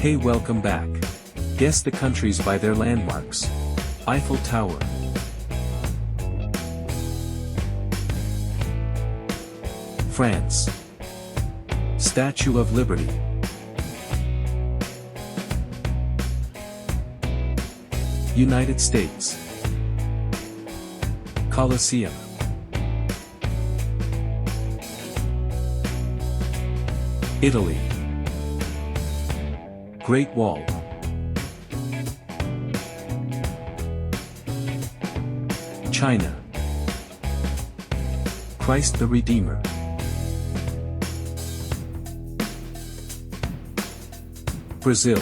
Hey, welcome back. Guess the countries by their landmarks. Eiffel Tower. France. Statue of Liberty. United States. Colosseum. Italy. Great Wall. China. Christ the Redeemer. Brazil.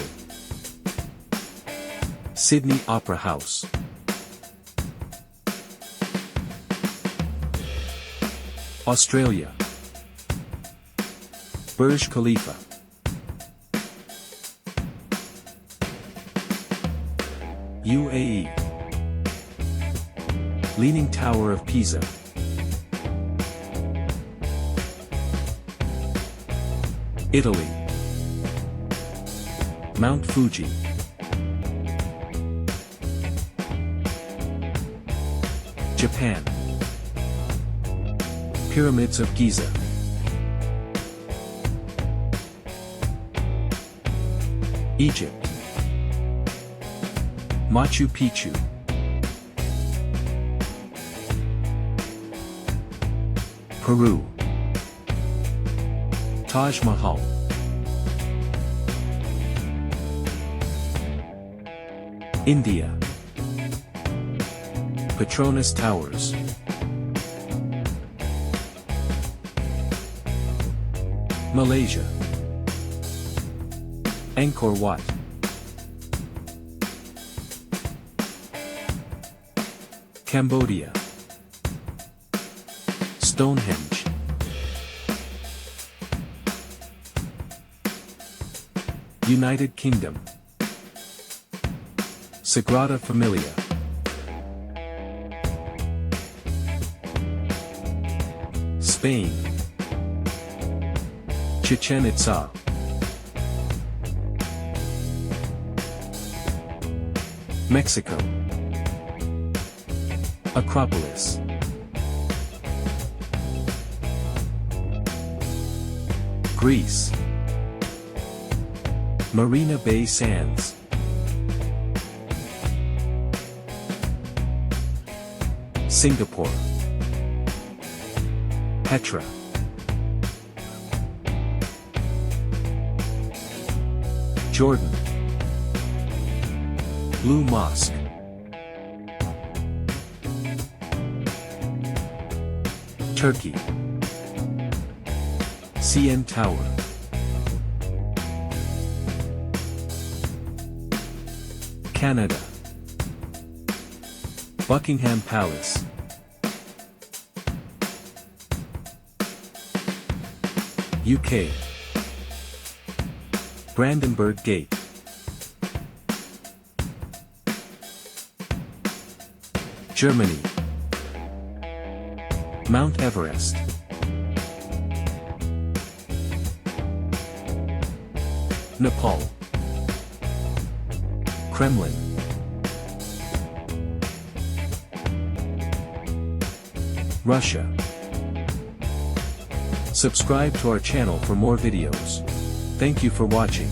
Sydney Opera House. Australia. Burj Khalifa. UAE. Leaning Tower of Pisa. Italy. Mount Fuji. Japan. Pyramids of Giza. Egypt. Machu Picchu. Peru. Taj Mahal. India. Petronas Towers. Malaysia. Angkor Wat. Cambodia. Stonehenge. United Kingdom. Sagrada Familia. Spain. Chichen Itza. Mexico. Acropolis. Greece. Marina Bay Sands. Singapore. Petra. Jordan. Blue Mosque. Turkey. CN Tower. Canada. Buckingham Palace. UK. Brandenburg Gate. Germany. Mount Everest. Nepal. Kremlin. Russia. Subscribe to our channel for more videos. Thank you for watching.